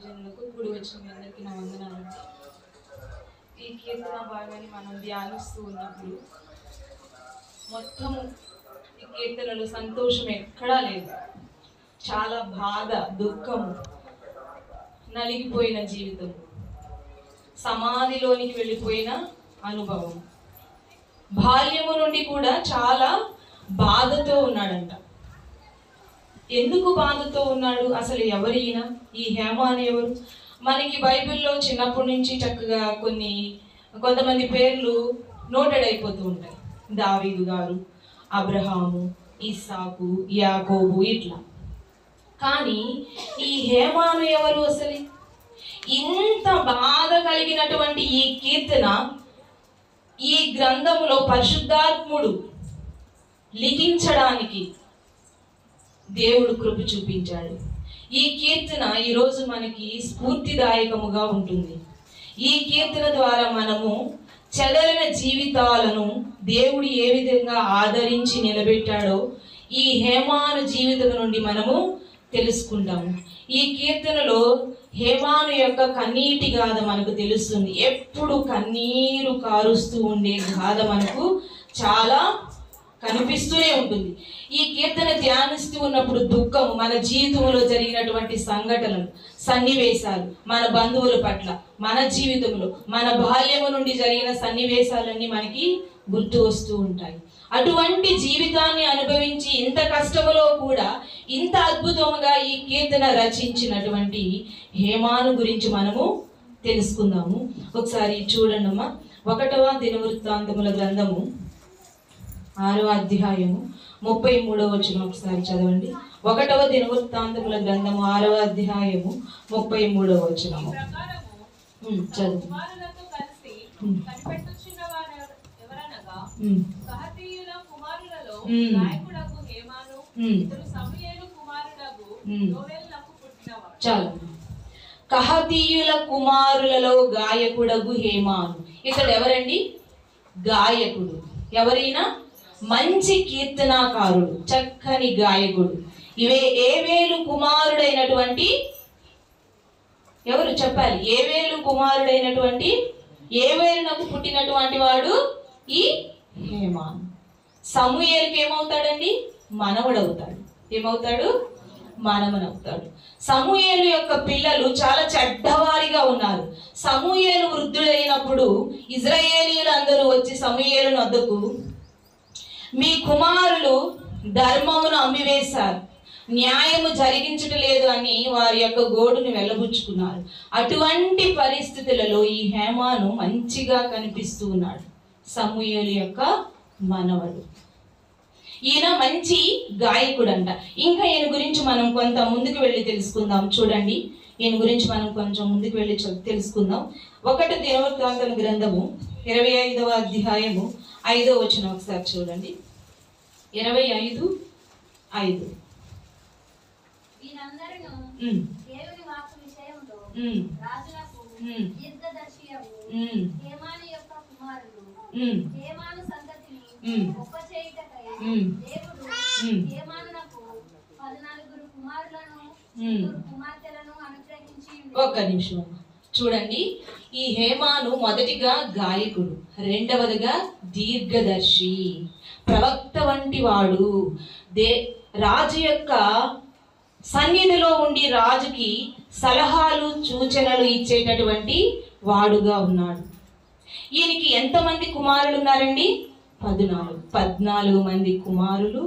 దైవజనులకు కూడి వచ్చిన మీ అందరికీ నా వందనాలండి. ఈ కీర్తన భాగాన్ని మనం ధ్యానిస్తూ ఉన్నప్పుడు మొత్తము ఈ కీర్తనలో సంతోషం ఎక్కడా లేదు. చాలా బాధ, దుఃఖము, నలిగిపోయిన జీవితం, సమాధిలోనికి వెళ్ళిపోయిన అనుభవం, బాల్యము నుండి కూడా చాలా బాధతో ఉన్నాడంట. ఎందుకు బాధతో ఉన్నాడు? అసలు ఎవరైనా ఈ హేమాను ఎవరు? మనకి బైబిల్లో చిన్నప్పటి నుంచి చక్కగా కొంతమంది పేర్లు నోటెడ్ అయిపోతూ ఉంటాయి. దావీదు గారు, అబ్రహాము, ఇస్సాకు, యాకోబు, ఇట్లా. కానీ ఈ హేమాను ఎవరు అసలు? ఇంత బాధ కలిగినటువంటి ఈ కీర్తన ఈ గ్రంథములో పరిశుద్ధాత్ముడు లిఖించడానికి దేవుడు కృప చూపించాడు. ఈ కీర్తన ఈరోజు మనకి స్ఫూర్తిదాయకముగా ఉంటుంది. ఈ కీర్తన ద్వారా మనము చెదరిన జీవితాలను దేవుడు ఏ విధంగా ఆదరించి నిలబెట్టాడో ఈ హేమాను జీవితం నుండి మనము తెలుసుకుంటాము. ఈ కీర్తనలో హేమాను యొక్క కన్నీటి గాథ మనకు తెలుస్తుంది. ఎప్పుడు కన్నీరు కారుస్తూ ఉండే గాథ మనకు చాలా కనిపిస్తూనే ఉంటుంది. ఈ కీర్తన ధ్యానిస్తూ ఉన్నప్పుడు దుఃఖము, మన జీవితంలో జరిగినటువంటి సంఘటనలు, సన్నివేశాలు, మన బంధువుల పట్ల, మన జీవితంలో, మన బాల్యము నుండి జరిగిన సన్నివేశాలన్నీ మనకి గుర్తు వస్తూ ఉంటాయి. అటువంటి జీవితాన్ని అనుభవించి ఇంత కష్టములో కూడా ఇంత అద్భుతంగా ఈ కీర్తన రచించినటువంటి హేమాను గురించి మనము తెలుసుకుందాము. ఒకసారి చూడండమ్మా. 1వ దినవృత్తాంతముల గ్రంథము 6వ అధ్యాయము 33వ వచనం ఒకసారి చదవండి. 1వ దినవృత్తాంతముల గ్రంథము 6వ అధ్యాయము 33వ వచనము చదువు. చాలు. కహతీయుల కుమారులలో గాయకుడగు హేమాను. ఇతడు ఎవరండి? గాయకుడు. ఎవరైనా మంచి కీర్తనాకారుడు, చక్కని గాయకుడు. ఏవేలు కుమారుడైనటువంటి ఎవరు చెప్పాలి? ఏవేలు కుమారుడైనటువంటి ఏవేలునకు పుట్టినటువంటి వాడు ఈ హేమాను. సమూయేలుకి ఏమవుతాడండి? మనవడవుతాడు. ఏమవుతాడు? మనవనవుతాడు. సమూయేలు యొక్క పిల్లలు చాలా చెడ్డవారిగా ఉన్నారు. సమూయేలు వృద్ధుడైనప్పుడు ఇశ్రాయేలీయులు అందరూ వచ్చి సమూయేలు వద్దకు, మీ కుమారులు ధర్మమును అమ్మివేశారు, న్యాయము జరిగించట్లేదు అని వారి యొక్క గోడును వెళ్ళబుచ్చుకున్నారు. అటువంటి పరిస్థితులలో ఈ హేమాను మంచిగా కనిపిస్తూ ఉన్నాడు. సమూయేలు యొక్క మనవడు. ఈయన మంచి గాయకుడు అంట. ఇంకా ఈయన గురించి మనం కొంత ముందుకు వెళ్ళి తెలుసుకుందాం. చూడండి, ఈయన గురించి మనం కొంచెం ముందుకు వెళ్ళి తెలుసుకుందాం. 1వ దినవృత్తాంతముల గ్రంథము 25వ అధ్యాయము 5వ వచనం ఒకసారి చూడండి. 25:5. ఒక్క నిమిషం చూడండి. ఈ హేమాను మొదటిగా గాయకుడు, రెండవదిగా దీర్ఘదర్శి, ప్రవక్త వంటి వాడు. రాజు యొక్క సన్నిధిలో ఉండి రాజుకి సలహాలు, సూచనలు ఇచ్చేటటువంటి వాడుగా ఉన్నాడు. ఈయనకి ఎంతమంది కుమారులు ఉన్నారండి? 14 మంది కుమారులు,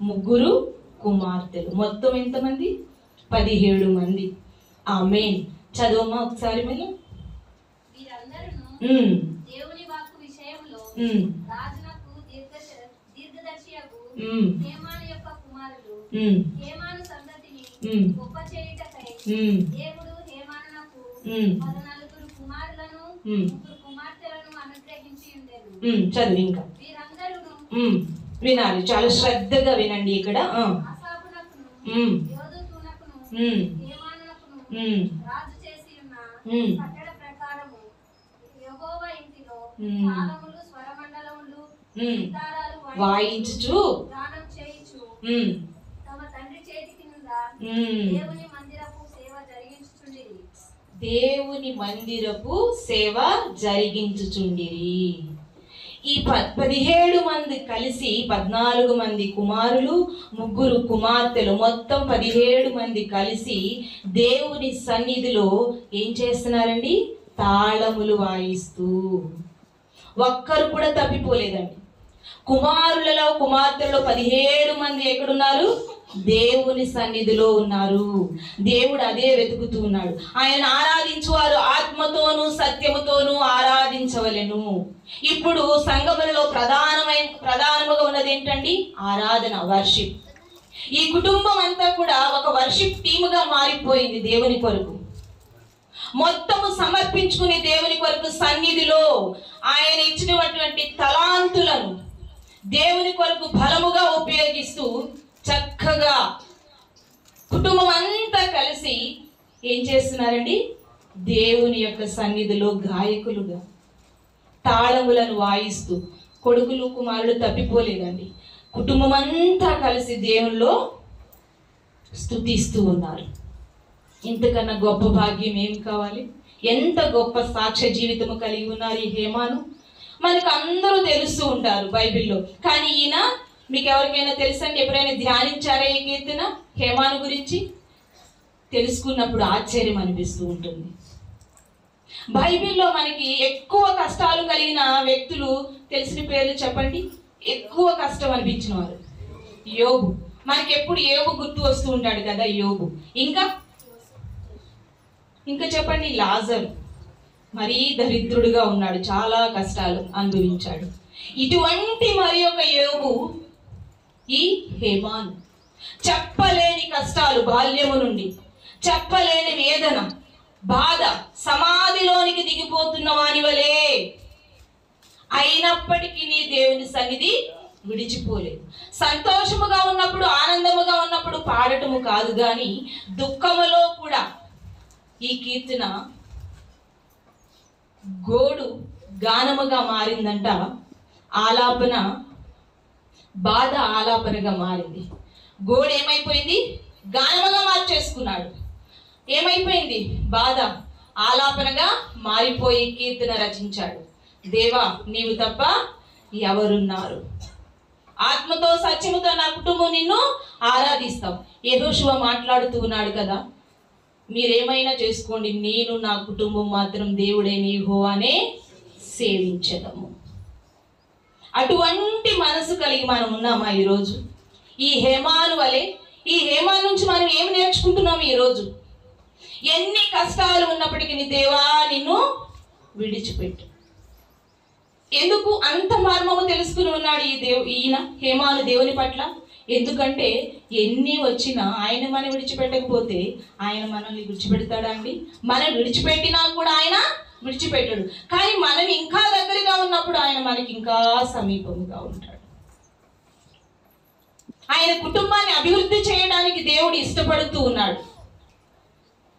3 కుమార్తెలు. మొత్తం ఎంతమంది? 17 మంది. ఆమేన్. చదవమ్మా ఒకసారి మళ్ళీ. దేవుని వాక్కు విషయంలో రాజునకు దీర్ఘదర్శియగు హేమాను యొక్క కుమారులు హేమాను సంతతిని గొప్ప చేయుటకై దేవుడు హేమానునకు 14 కుమారులను 3 కుమార్తెలను అనుగ్రహించి ఉండెను. చదువు ఇంకా. వీరందరూ వినాలి, చాలా శ్రద్ధగా వినండి. ఇక్కడ అసాపునకును యోదుతునకును హేమానునకును రాజు చేసి ఉన్న కట్టడ ప్రకారము యెహోవా ఇంటిలో తాళములు, స్వరమండలములు, సితారాలు వాయించుచు గానం చేయుచు తమ తండ్రి చేతి కింద దేవుని మందిరపు సేవ జరిగించుచుండిరి. దేవుని మందిరపు సేవ జరిగించుచుండిరి. ఈ 17 మంది కలిసి 14 మంది కుమారులు 3 కుమార్తెలు మొత్తం 17 మంది కలిసి దేవుని సన్నిధిలో ఏం చేస్తున్నారండి? తాళములు వాయిస్తూ. ఒక్కరు కూడా తప్పిపోలేదండి. కుమారులలో కుమార్తెలలో 17 మంది ఎక్కడున్నారు? దేవుని సన్నిధిలో ఉన్నారు. దేవుడు అదే వెతుకుతూ ఉన్నాడు. ఆయన ఆరాధించువారు ఆత్మతోనూ సత్యముతోనూ ఆరాధించవలెను. ఇప్పుడు సంఘములలో ప్రధానముగా ఉన్నది ఏంటండి? ఆరాధన, వర్షిప్. ఈ కుటుంబం అంతా కూడా ఒక వర్షిప్ టీముగా మారిపోయింది. దేవుని కొరకు మొత్తము సమర్పించుకుని దేవుని కొరకు సన్నిధిలో ఆయన ఇచ్చినటువంటి తలాంతులను దేవుని కొరకు బలముగా ఉపయోగిస్తూ చక్కగా కుటుంబం అంతా కలిసి ఏం చేస్తున్నారండి? దేవుని యొక్క సన్నిధిలో గాయకులుగా తాళములను వాయిస్తూ. కొడుకులు కుమారులు తప్పిపోలేదండి. కుటుంబం అంతా కలిసి దేవునిలో స్తుతిస్తూ ఉన్నారు. ఇంతకన్నా గొప్ప భాగ్యం ఏం కావాలి? ఎంత గొప్ప సాక్ష్య జీవితము కలిగి ఉన్నారు ఈ హేమాను. మనకు అందరూ తెలుస్తూ ఉంటారు బైబిల్లో. కానీ ఈయన మీకు ఎవరికైనా తెలుసండి? ఎప్పుడైనా ధ్యానించారా ఈ కీర్తన హేమాను గురించి? తెలుసుకున్నప్పుడు ఆశ్చర్యం అనిపిస్తూ ఉంటుంది. బైబిల్లో మనకి ఎక్కువ కష్టాలు కలిగిన వ్యక్తులు తెలిసిన పేర్లు చెప్పండి. ఎక్కువ కష్టం అనిపించిన వారు యోబు. మనకి ఎప్పుడు యోబు గుర్తు వస్తూ ఉంటాడు కదా, యోబు. ఇంకా చెప్పండి. లాజరు మరీ దరిద్రుడిగా ఉన్నాడు, చాలా కష్టాలు అనుభవించాడు. ఇటువంటి మరి ఒక యోబు ఈ హేమాను. చెప్పలేని కష్టాలు బాల్యము నుండి, చెప్పలేని వేదన, బాధ, సమాధిలోనికి దిగిపోతున్న వాని వలే. అయినప్పటికీ నీ దేవుని సన్నిధి విడిచిపోలేదు. సంతోషముగా ఉన్నప్పుడు, ఆనందముగా ఉన్నప్పుడు పాడటము కాదు గాని దుఃఖములో కూడా ఈ కీర్తన గోడు గానముగా మారిందంట. ఆలాపన బాధ ఆలాపనగా మారింది. గోడు ఏమైపోయింది? గానముగా మార్చేసుకున్నాడు. ఏమైపోయింది? బాధ ఆలాపనగా మారిపోయి కీర్తన రచించాడు. దేవా, నీవు తప్ప ఎవరున్నారు? ఆత్మతో సత్యముతో నా కుటుంబం నిన్ను ఆరాధిస్తాం. యెహోషువ మాట్లాడుతూ ఉన్నాడు కదా, మీరేమైనా చేసుకోండి, నేను నా కుటుంబం మాత్రం దేవుడైన యెహోవానే సేవించదము. అటువంటి మనసు కలిగి మనం ఉన్నామా ఈరోజు? ఈ హేమాను వలె. ఈ హేమాను నుంచి మనం ఏం నేర్చుకుంటున్నాం ఈరోజు? ఎన్ని కష్టాలు ఉన్నప్పటికీ దేవా నిన్ను విడిచిపెట్టు. ఎందుకు అంత మర్మము తెలుసుకుని ఉన్నాడు ఈయన హేమాను దేవుని పట్ల? ఎందుకంటే ఎన్ని వచ్చినా ఆయన మనం విడిచిపెట్టకపోతే ఆయన మనల్ని విడిచిపెడతాడా అండి? మనం విడిచిపెట్టినా కూడా ఆయన విడిచిపెట్టడు. కానీ మనం ఇంకా దగ్గరగా ఉన్నప్పుడు ఆయన మనకి ఇంకా సమీపంగా ఉంటాడు. ఆయన కుటుంబాన్ని అభివృద్ధి చేయడానికి దేవుడు ఇష్టపడుతూ ఉన్నాడు.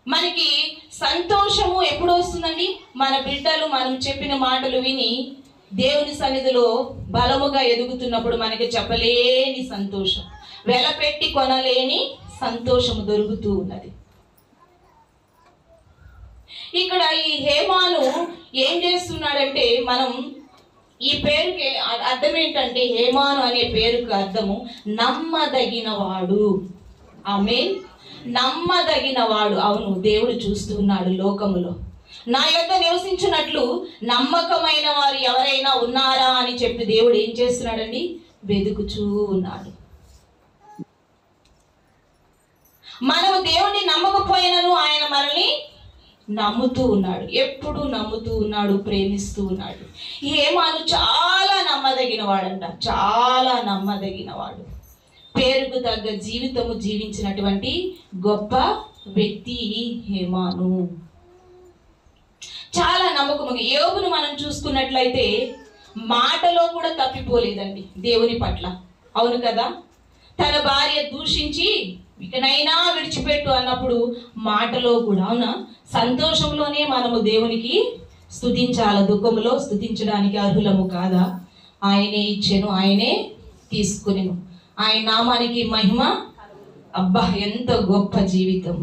మనకి సంతోషము ఎప్పుడు వస్తుందండి? మన బిడ్డలు మనం చెప్పిన మాటలు విని దేవుని సన్నిధిలో బలముగా ఎదుగుతున్నప్పుడు మనకి చెప్పలేని సంతోషం, వెలపెట్టి కొనలేని సంతోషము దొరుకుతూ ఉన్నది. ఇక్కడ ఈ హేమాను ఏం చేస్తున్నాడంటే, మనం ఈ పేరుకి అర్థం ఏంటంటే, హేమాను అనే పేరుకి అర్థము నమ్మదగినవాడు. ఆమేన్. నమ్మదగినవాడు. అవును, దేవుడు చూస్తున్నాడు లోకములో. నా యొద్ద నివసించినట్లు నమ్మకమైన వారు ఎవరైనా ఉన్నారా అని చెప్పి దేవుడు ఏం చేస్తున్నాడండి? వెతుకుచూ ఉన్నాడు. మనము దేవుణ్ణి నమ్మకపోయినను ఆయన మనల్ని నమ్ముతూ ఉన్నాడు. ఎప్పుడు నమ్ముతూ ఉన్నాడు, ప్రేమిస్తూ ఉన్నాడు. హేమాను చాలా నమ్మదగిన వాడంట, చాలా నమ్మదగిన వాడు. పేరుకు తగ్గ జీవితము జీవించినటువంటి గొప్ప వ్యక్తి హేమాను. చాలా నమ్మకముగా. యోబును మనం చూసుకున్నట్లయితే మాటలో కూడా తప్పిపోలేదండి దేవుని పట్ల. అవును కదా? తన భార్య దూషించి ఇకనైనా విడిచిపెట్టు అన్నప్పుడు మాటలో కూడా, అవునా, సంతోషంలోనే మనము దేవునికి స్తుతించాలి. దుఃఖములో స్తుతించడానికి అర్హులము కాదా? ఆయనే ఇచ్చెను, ఆయనే తీసుకునేను, ఆయన నామానికి మహిమ. అబ్బా, ఎంత గొప్ప జీవితం!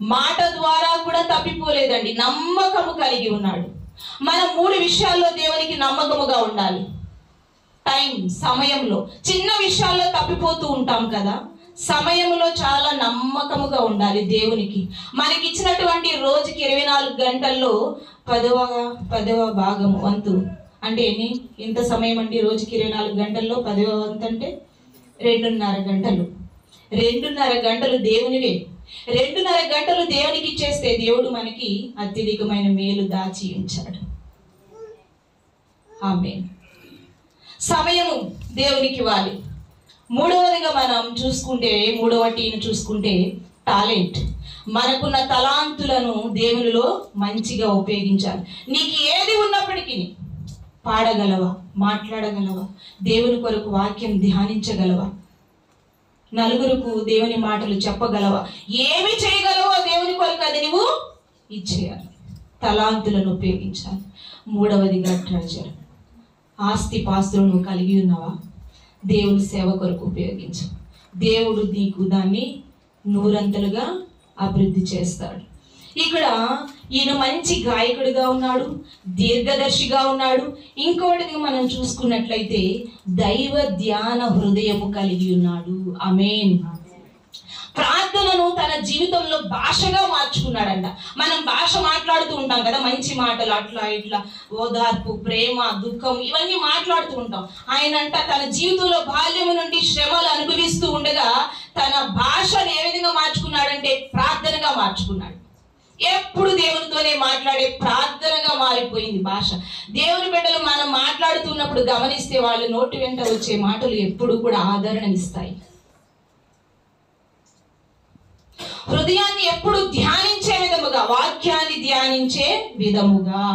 మాట ద్వారా కూడా తప్పిపోలేదండి, నమ్మకము కలిగి ఉన్నాడు. మనం 3 విషయాల్లో దేవునికి నమ్మకముగా ఉండాలి. టైం, సమయంలో. చిన్న విషయాల్లో తప్పిపోతూ ఉంటాం కదా, సమయంలో చాలా నమ్మకముగా ఉండాలి దేవునికి. మనకి ఇచ్చినటువంటి రోజుకి 24 గంటల్లో 10వ భాగము వంతు అంటే ఇంత సమయం అండి. రోజుకి 24 గంటల్లో 10వ వంతు అంటే 2.5 గంటలు. 2.5 గంటలు దేవునివే. 2.5 గంటలు దేవునికి ఇచ్చేస్తే దేవుడు మనకి అత్యధికమైన మేలు దాచి ఉంచాడు. ఆమేన్. సమయము దేవునికి ఇవ్వాలి. 3వదిగా మనం చూసుకుంటే, 3వ టీని చూసుకుంటే టాలెంట్. మనకున్న తలాంతులను దేవునిలో మంచిగా ఉపయోగించాలి. నీకు ఏది ఉన్నప్పటికీ పాడగలవా, మాట్లాడగలవా, దేవుని కొరకు వాక్యం ధ్యానించగలవా, నలుగురుకు దేవుని మాటలు చెప్పగలవా, ఏమి చేయగలవో దేవుని కొరకు అది నువ్వు ఇచ్చేయాలి. తలాంతులను ఉపయోగించాలి. 3వదిగా ట్రెజర్. ఆస్తి పాస్తులను నువ్వు కలిగి ఉన్నావా, దేవుని సేవ కొరకు ఉపయోగించు. దేవుడు నీకు దాన్ని 100 అభివృద్ధి చేస్తాడు. ఇక్కడ ఈయన మంచి గాయకుడిగా ఉన్నాడు, దీర్ఘదర్శిగా ఉన్నాడు. ఇంకోటిగా మనం చూసుకున్నట్లయితే దైవ ధ్యాన హృదయము కలిగి ఉన్నాడు. ఆమేన్. ప్రార్థనను తన జీవితంలో భాషగా మార్చుకున్నాడంట. మనం భాష మాట్లాడుతూ ఉంటాం కదా, మంచి మాటలు, అట్లా ఇట్లా, ఓదార్పు, ప్రేమ, దుఃఖం, ఇవన్నీ మాట్లాడుతూ ఉంటాం. ఆయనంట తన జీవితంలో బాల్యము నుండి శ్రమలు అనుభవిస్తూ ఉండగా తన భాషను ఏ విధంగా మార్చుకున్నాడంటే ప్రార్థనగా మార్చుకున్నాడు. ఎప్పుడు దేవునితోనే మాట్లాడే ప్రార్థనగా మారిపోయింది భాష. దేవుని బిడ్డలు మనం మాట్లాడుతున్నప్పుడు గమనిస్తే వాళ్ళ నోటి వెంట వచ్చే మాటలు ఎప్పుడు కూడా ఆదరణనిస్తాయి. హృదయాన్ని ఎప్పుడు ధ్యానించే విధముగా, వాక్యాన్ని ధ్యానించే విధముగా.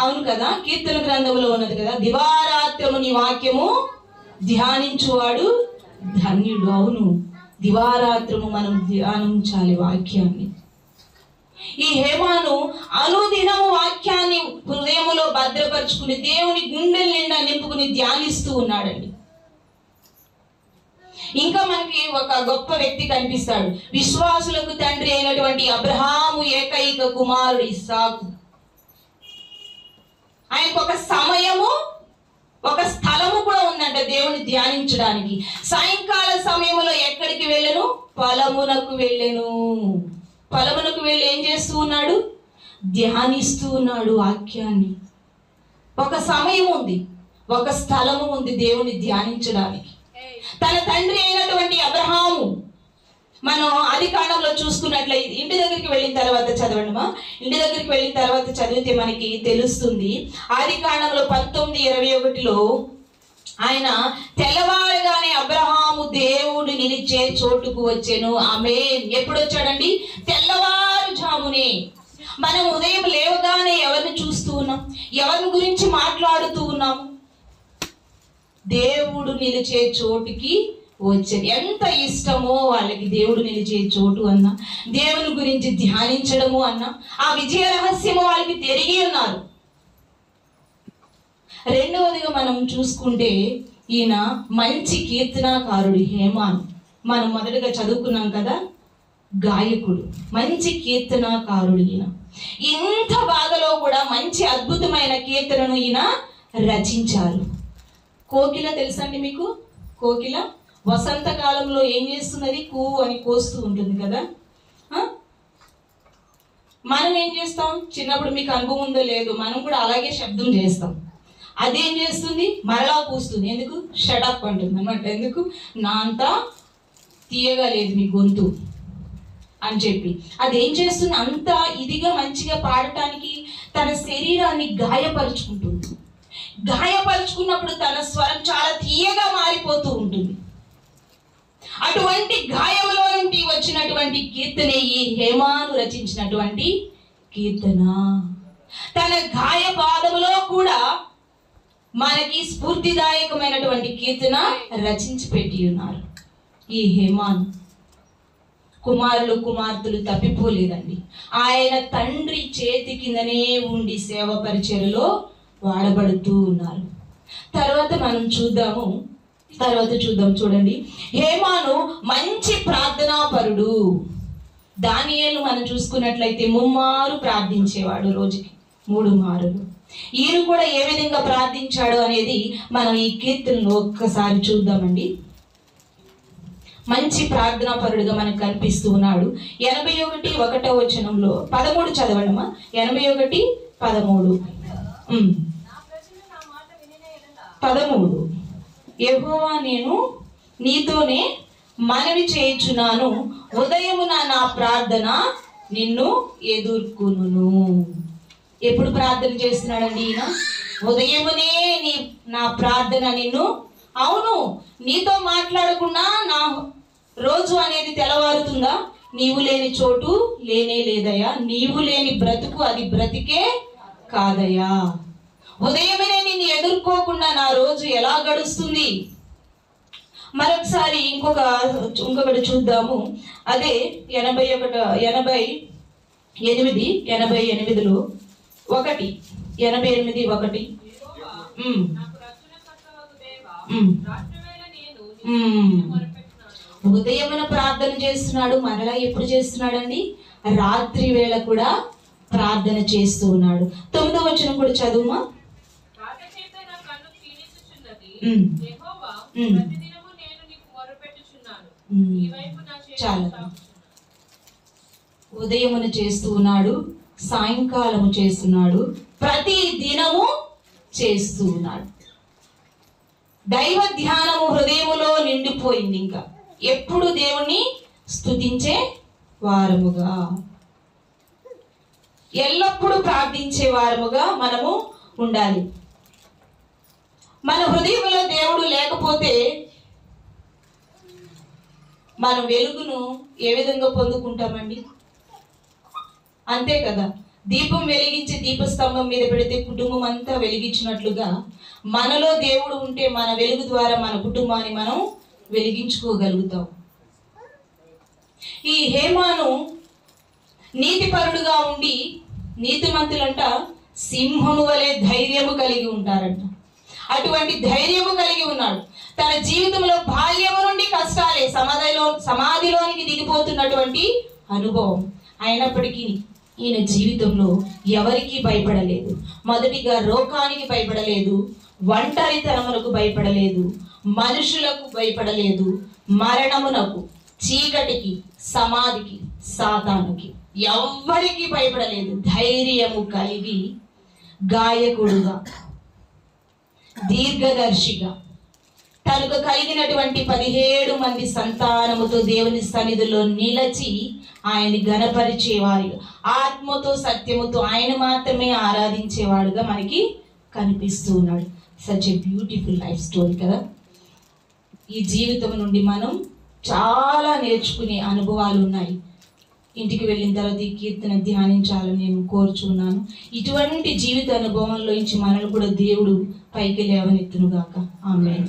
అవును కదా, కీర్తన గ్రంథంలో ఉన్నది కదా, దివారాత్రము నీ వాక్యము ధ్యానించువాడు ధన్యుడు. అవును, దివారాత్రము మనం ధ్యానించాలి వాక్యాన్ని. ఈ హేమాను అనుదినము వాక్యాన్ని హృదయములో భద్రపరుచుకుని దేవుని గుండెల నిండా నింపుకుని ధ్యానిస్తూ ఉన్నాడండి. ఇంకా మనకి ఒక గొప్ప వ్యక్తి కనిపిస్తాడు. విశ్వాసులకు తండ్రి అయినటువంటి అబ్రహాము ఏకైక కుమారుడు ఇస్సాకు. ఆయనకు ఒక సమయము, ఒక స్థలము కూడా ఉందంట దేవుని ధ్యానించడానికి. సాయంకాల సమయంలో ఎక్కడికి వెళ్ళను? పొలమునకు వెళ్ళను. పొలమునకు వెళ్ళి ఏం చేస్తూ ఉన్నాడు? ధ్యానిస్తూ ఉన్నాడు వాక్యాన్ని. ఒక సమయం ఉంది, ఒక స్థలము ఉంది దేవుని ధ్యానించడానికి. తన తండ్రి అయినటువంటి అబ్రహాము, మనం ఆదికాండంలో చూసుకున్నట్లయితే, ఇంటి దగ్గరికి వెళ్ళిన తర్వాత చదవండిమా, ఇంటి దగ్గరికి వెళ్ళిన తర్వాత చదివితే మనకి తెలుస్తుంది. ఆదికాండంలో 19:21లో ఆయన తెల్లవారుగానే అబ్రహాము దేవుడు నిలిచే చోటుకు వచ్చెను. ఆమేన్. ఎప్పుడు వచ్చాడండి? తెల్లవారుజామునే. మనం ఉదయం లేవగానే ఎవరిని చూస్తూ ఉన్నాం? ఎవరిని గురించి మాట్లాడుతూ ఉన్నాము? దేవుడు నిలిచే చోటుకి వచ్చేది. ఎంత ఇష్టమో వాళ్ళకి దేవుడు నిలిచే చోటు అన్నా, దేవుని గురించి ధ్యానించడము అన్నా, ఆ విజయ రహస్యము వాళ్ళకి తిరిగి ఉన్నారు. రెండవదిగా మనం చూసుకుంటే ఈయన మంచి కీర్తనాకారుడు హేమాను. మనం మొదటగా చదువుకున్నాం కదా, గాయకుడు, మంచి కీర్తనాకారుడు ఈయన. ఇంత బాధలో కూడా మంచి అద్భుతమైన కీర్తనను ఈయన రచించారు. కోకిల తెలుసండి మీకు? కోకిల వసంతకాలంలో ఏం చేస్తున్నది? కూ అని కోస్తూ ఉంటుంది కదా. మనం ఏం చేస్తాం? చిన్నప్పుడు మీకు అనుభవం ఉందో లేదు, మనం కూడా అలాగే శబ్దం చేస్తాం. అదేం చేస్తుంది? మరలా కూస్తుంది. ఎందుకు? షటప్ అంటుంది అన్నమాట. ఎందుకు? నా అంతా తీయగా లేదు మీ గొంతు అని చెప్పి. అదేం చేస్తుంది? అంత ఇదిగా మంచిగా పాడటానికి తన శరీరాన్ని గాయపరుచుకుంటుంది. గాయపరుచుకున్నప్పుడు తన స్వరం చాలా తీయగా మారిపోతూ ఉంటుంది. అటువంటి గాయంలో నుండి వచ్చినటువంటి కీర్తనే ఈ హేమాను రచించినటువంటి కీర్తన. తన గాయ పాదములో కూడా మనకి స్ఫూర్తిదాయకమైనటువంటి కీర్తన రచించి పెట్టి ఉన్నారు ఈ హేమాను. కుమారులు కుమార్తెలు తప్పిపోలేదండి. ఆయన తండ్రి చేతి కిందనే ఉండి సేవ పరిచర్యలో వాడబడుతూ ఉన్నారు. తర్వాత మనం చూద్దాం. చూడండి, హేమాను మంచి ప్రార్థనాపరుడు. దానియేలు మనం చూసుకున్నట్లయితే 3 మారు ప్రార్థించేవాడు, రోజుకి 3 మారులు. ఈయన కూడా ఏ విధంగా ప్రార్థించాడు అనేది మనం ఈ కీర్తనలో ఒక్కసారి చూద్దామండి. మంచి ప్రార్థనా పరుడుగా మనకు కనిపిస్తూ ఉన్నాడు. 81:1 13 చదవడమా? 81:13. 13 యెహోవా నేను నీతోనే మనవి చేయుచున్నాను, ఉదయమున నా ప్రార్థన నిన్ను ఎదుర్కొనును. ఎప్పుడు ప్రార్థన చేస్తున్నాడండి ఈయన? ఉదయమునే నా ప్రార్థన నిన్ను. అవును, నీతో మాట్లాడకుండా నా రోజు అనేది తెల్లవారుతుందా? నీవు లేని చోటు లేనే లేదయ్యా, నీవు లేని బ్రతుకు అది బ్రతికే కాదయ్యా. ఉదయమే నిన్ను ఎదుర్కోకుండా నా రోజు ఎలా గడుస్తుంది? మరొకసారి ఇంకొకటి చూద్దాము. అదే 88:1 ఉదయమున ప్రార్థన చేస్తున్నాడు. మరలా ఎప్పుడు చేస్తున్నాడండి? రాత్రి వేళ కూడా ప్రార్థన చేస్తూ ఉన్నాడు. 9వ వచనం కూడా చదువుమా. చాలా ఉదయమున చేస్తూ ఉన్నాడు, సాయంకాలము చేస్తున్నాడు, ప్రతి దినము చేస్తూ ఉన్నాడు. దైవ ధ్యానము హృదయములో నిండిపోయింది. ఇంకా ఎప్పుడు దేవుణ్ణి స్తుతించే వారముగా, ఎల్లప్పుడూ ప్రార్థించే వారముగా మనము ఉండాలి. మన హృదయంలో దేవుడు లేకపోతే మనం వెలుగును ఏ విధంగా పొందుకుంటామండి? అంతే కదా. దీపం వెలిగించి దీపస్తంభం మీద పెడితే కుటుంబం అంతా వెలిగించినట్లుగా మనలో దేవుడు ఉంటే మన వెలుగు ద్వారా మన కుటుంబాన్ని మనం వెలిగించుకోగలుగుతాం. ఈ హేమాను నీతిపరుడుగా ఉండి, నీతిమంతులంట సింహము వలె ధైర్యము కలిగి ఉంటారంట. అటువంటి ధైర్యము కలిగి ఉన్నాడు. తన జీవితంలో బాల్యము నుండి కష్టాలే, సమాధిలోనికి దిగిపోతున్నటువంటి అనుభవం అయినప్పటికీ ఈయన జీవితంలో ఎవరికి భయపడలేదు. మొదటిగా రోగానికి భయపడలేదు, ఒంటరితనములకు భయపడలేదు, మనుషులకు భయపడలేదు, మరణమునకు, చీకటికి, సమాధికి, సాతానుకి ఎవ్వరికి భయపడలేదు. ధైర్యము కలిగి గాయకుడుగా, దీర్ఘదర్శిగా, తనకు కలిగినటువంటి 17 మంది సంతానముతో దేవుని సన్నిధిలో నిలచి ఆయన్ని ఘనపరిచేవారుగా, ఆత్మతో సత్యముతో ఆయన మాత్రమే ఆరాధించేవాడుగా మనకి కనిపిస్తూ ఉన్నాడు. Such a beautiful life story కదా. ఈ జీవితం నుండి మనం చాలా నేర్చుకునే అనుభవాలు ఉన్నాయి. ఇంటికి వెళ్ళిన తర్వాత ఈ కీర్తన ధ్యానించాలని నేను కోరుచున్నాను. ఇటువంటి జీవిత అనుభవంలో నుంచి మనల్ని కూడా దేవుడు పైకి లేవనెత్తునుగాక. ఆమేన్.